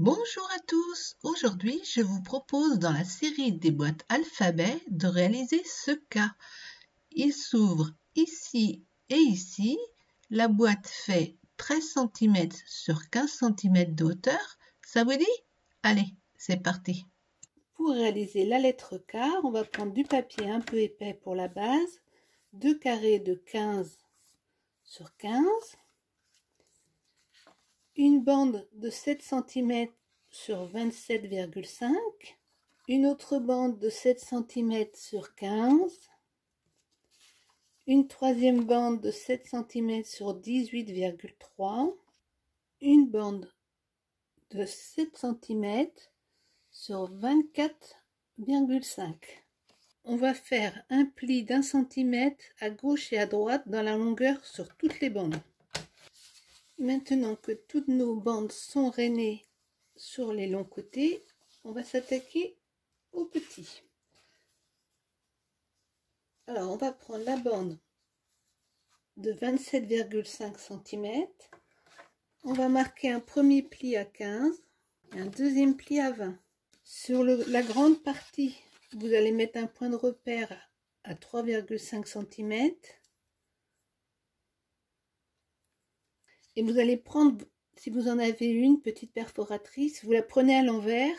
Bonjour à tous, aujourd'hui je vous propose dans la série des boîtes alphabet de réaliser ce cas. Il s'ouvre ici et ici, la boîte fait 13 cm sur 15 cm de hauteur, ça vous dit? Allez, c'est parti. Pour réaliser la lettre K, on va prendre du papier un peu épais pour la base, deux carrés de 15 sur 15, une bande de 7 cm sur 27,5, une autre bande de 7 cm sur 15, une troisième bande de 7 cm sur 18,3, une bande de 7 cm sur 24,5. On va faire un pli d'1 cm à gauche et à droite dans la longueur sur toutes les bandes. Maintenant que toutes nos bandes sont rainées sur les longs côtés, on va s'attaquer aux petits. Alors on va prendre la bande de 27,5 cm. On va marquer un premier pli à 15 et un deuxième pli à 20. Sur la grande partie, vous allez mettre un point de repère à 3,5 cm. Et vous allez prendre, si vous en avez une petite perforatrice, vous la prenez à l'envers,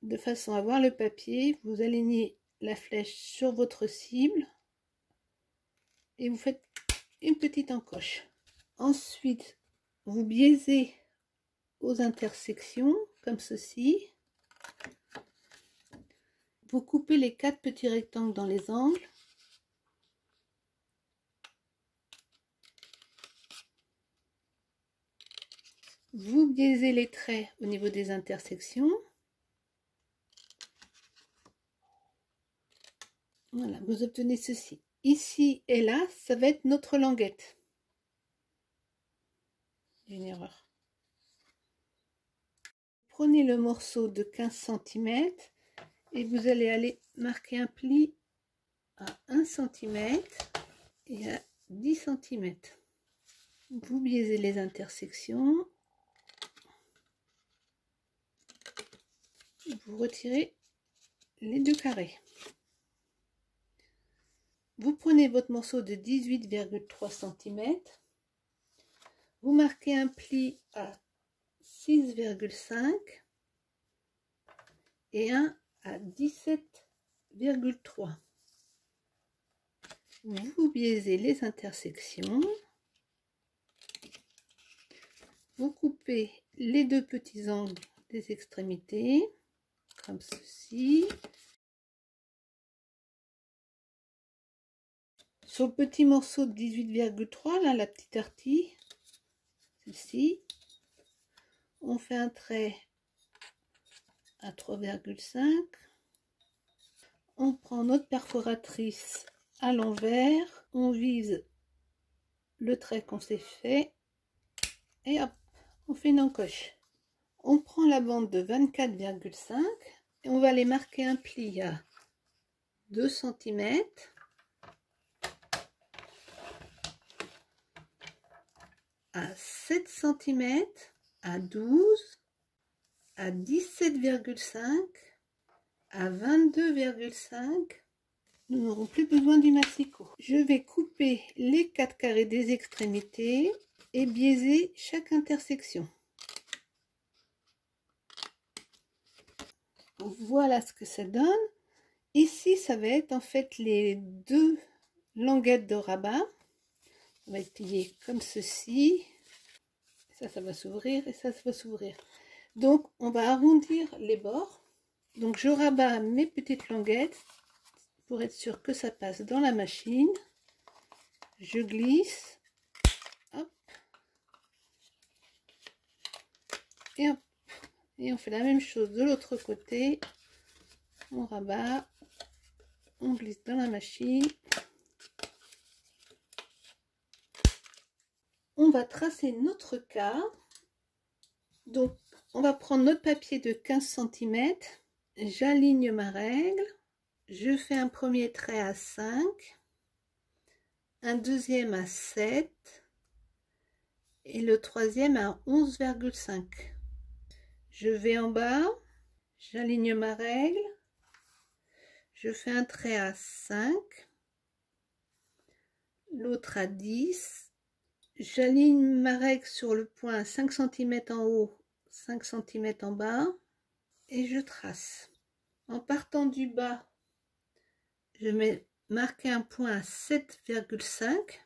de façon à voir le papier. Vous alignez la flèche sur votre cible et vous faites une petite encoche. Ensuite, vous biaisez aux intersections, comme ceci. Vous coupez les 4 petits rectangles dans les angles. Vous biaisez les traits au niveau des intersections. Voilà, vous obtenez ceci. Ici et là, ça va être notre languette. Une erreur. Prenez le morceau de 15 cm et vous allez aller marquer un pli à 1 cm et à 10 cm. Vous biaisez les intersections. Vous retirez les deux carrés. Vous prenez votre morceau de 18,3 cm. Vous marquez un pli à 6,5 et un à 17,3. Vous biaisez les intersections. Vous coupez les deux petits angles des extrémités, comme ceci. Sur le petit morceau de 18,3, là, la petite artille, celle-ci, on fait un trait à 3,5. On prend notre perforatrice à l'envers, on vise le trait qu'on s'est fait et hop, on fait une encoche. On prend la bande de 24,5 et on va aller marquer un pli à 2 cm. À 7 cm, à 12, à 17,5, à 22,5. Nous n'aurons plus besoin du massicot. Je vais couper les 4 carrés des extrémités et biaiser chaque intersection. Voilà ce que ça donne. Ici, ça va être en fait les deux languettes de rabat. On va les plier comme ceci. Ça va s'ouvrir et ça va s'ouvrir. Donc, on va arrondir les bords. Donc, je rabats mes petites languettes pour être sûr que ça passe dans la machine. Je glisse. Hop. Et hop. Et on fait la même chose de l'autre côté. On rabat. On glisse dans la machine. On va tracer notre cas. Donc, on va prendre notre papier de 15 cm. J'aligne ma règle. Je fais un premier trait à 5. Un deuxième à 7. et le troisième à 11,5. Je vais en bas, j'aligne ma règle, je fais un trait à 5, l'autre à 10, j'aligne ma règle sur le point 5 cm en haut, 5 cm en bas, et je trace. En partant du bas, je vais marquer un point à 7,5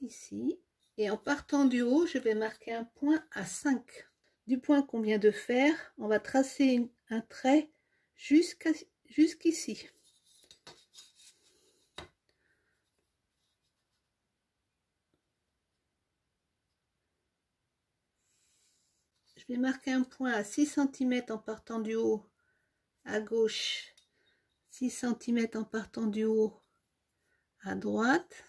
ici, et en partant du haut, je vais marquer un point à 5. Du point qu'on vient de faire, on va tracer un trait jusqu'ici. Je vais marquer un point à 6 cm en partant du haut à gauche, 6 cm en partant du haut à droite,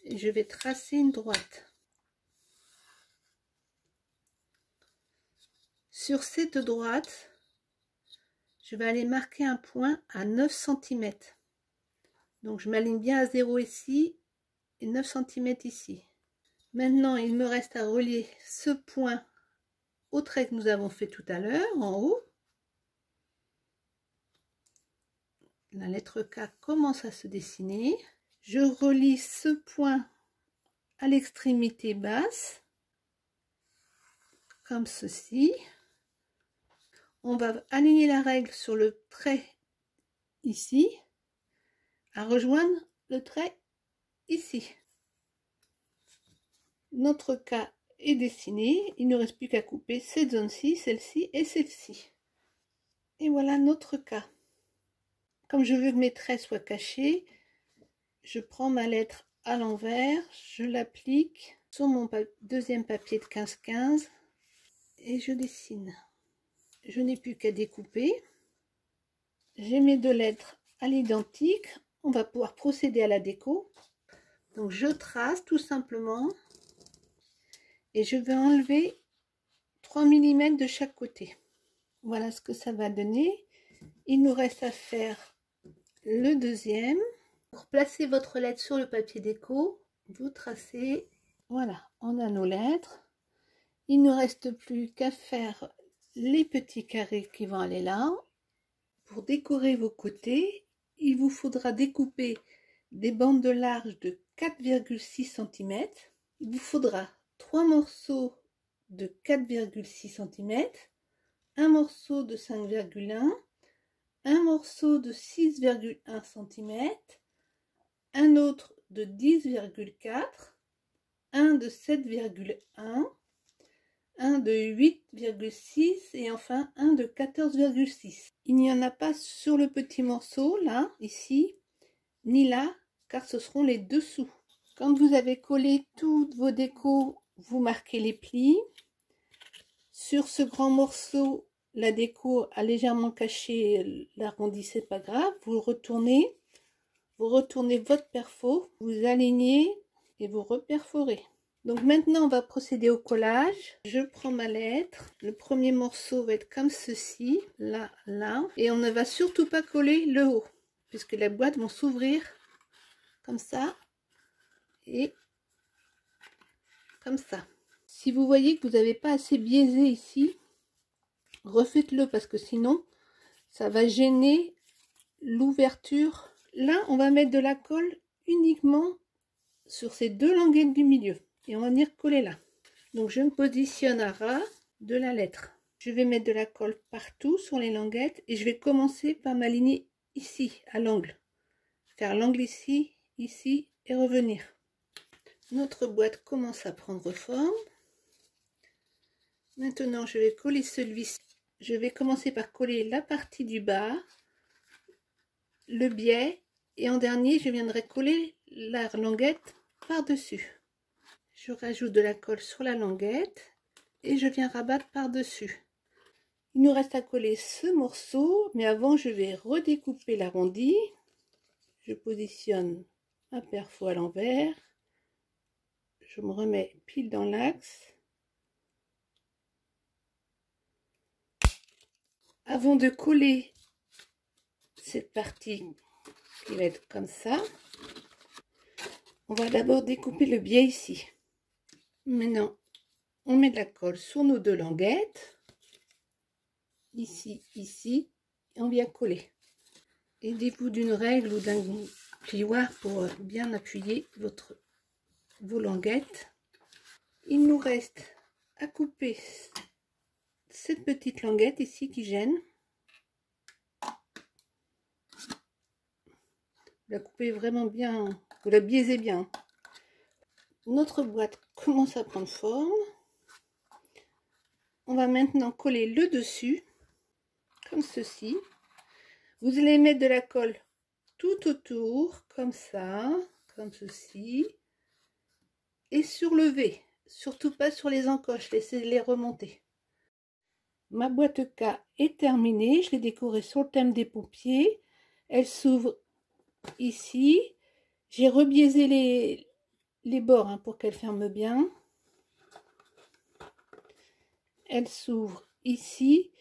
et je vais tracer une droite. Sur cette droite, je vais aller marquer un point à 9 cm. Donc je m'aligne bien à 0 ici et 9 cm ici. Maintenant, il me reste à relier ce point au trait que nous avons fait tout à l'heure en haut. La lettre K commence à se dessiner. Je relie ce point à l'extrémité basse, comme ceci. On va aligner la règle sur le trait ici, à rejoindre le trait ici. Notre K est dessiné, il ne reste plus qu'à couper cette zone-ci, celle-ci et celle-ci. Et voilà notre K. Comme je veux que mes traits soient cachés, je prends ma lettre à l'envers, je l'applique sur mon deuxième papier de 15-15 et je dessine. Je n'ai plus qu'à découper. J'ai mes deux lettres à l'identique. On va pouvoir procéder à la déco. Donc je trace tout simplement et je vais enlever 3 mm de chaque côté. Voilà ce que ça va donner. Il nous reste à faire le deuxième. Pour placer votre lettre sur le papier déco, vous tracez. Voilà, on a nos lettres. Il ne reste plus qu'à faire les petits carrés qui vont aller là. Pour décorer vos côtés, il vous faudra découper des bandes de large de 4,6 cm. Il vous faudra 3 morceaux de 4,6 cm, un morceau de 5,1, un morceau de 6,1 cm, un autre de 10,4, un de 7,1, un de 8,6 et enfin un de 14,6. Il n'y en a pas sur le petit morceau, là, ici, ni là, car ce seront les dessous. Quand vous avez collé toutes vos décos, vous marquez les plis. Sur ce grand morceau, la déco a légèrement caché l'arrondi, c'est pas grave. Vous retournez votre perfo, vous alignez et vous reperforez. Donc maintenant on va procéder au collage. Je prends ma lettre, le premier morceau va être comme ceci, là, là, et on ne va surtout pas coller le haut, puisque les boîtes vont s'ouvrir comme ça et comme ça. Si vous voyez que vous n'avez pas assez biaisé ici, refaites-le parce que sinon ça va gêner l'ouverture. Là on va mettre de la colle uniquement sur ces deux languettes du milieu. Et on va venir coller là. Donc je me positionne à ras de la lettre. Je vais mettre de la colle partout sur les languettes et je vais commencer par m'aligner ici à l'angle. Faire l'angle ici, ici et revenir. Notre boîte commence à prendre forme. Maintenant je vais coller celui-ci. Je vais commencer par coller la partie du bas, le biais et en dernier je viendrai coller la languette par-dessus. Je rajoute de la colle sur la languette et je viens rabattre par-dessus. Il nous reste à coller ce morceau, mais avant je vais redécouper l'arrondi. Je positionne ma perfo à l'envers. Je me remets pile dans l'axe. Avant de coller cette partie qui va être comme ça, On va d'abord découper le biais ici. Maintenant, on met de la colle sur nos deux languettes. Ici, ici, et on vient coller. Aidez-vous d'une règle ou d'un plioir pour bien appuyer vos languettes. Il nous reste à couper cette petite languette ici qui gêne. Vous la coupez vraiment bien, vous la biaisez bien. Notre boîte commence à prendre forme. On va maintenant coller le dessus, comme ceci. Vous allez mettre de la colle tout autour, comme ça, comme ceci. Et sur le V, surtout pas sur les encoches, laissez-les remonter. Ma boîte K est terminée, je l'ai décorée sur le thème des pompiers. Elle s'ouvre ici. J'ai rebiaisé les bords pour qu'elle ferme bien. Elle s'ouvre ici.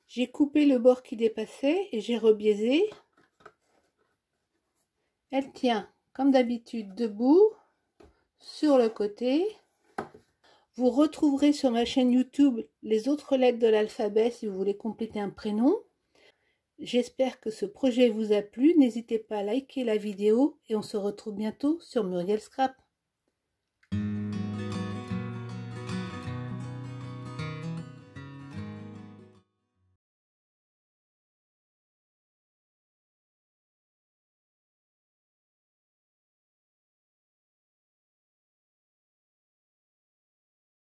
J'ai coupé le bord qui dépassait et j'ai rebiaisé. Elle tient comme d'habitude debout sur le côté. Vous retrouverez sur ma chaîne YouTube les autres lettres de l'alphabet si vous voulez compléter un prénom. J'espère que ce projet vous a plu. N'hésitez pas à liker la vidéo et on se retrouve bientôt sur Muriel Scrap.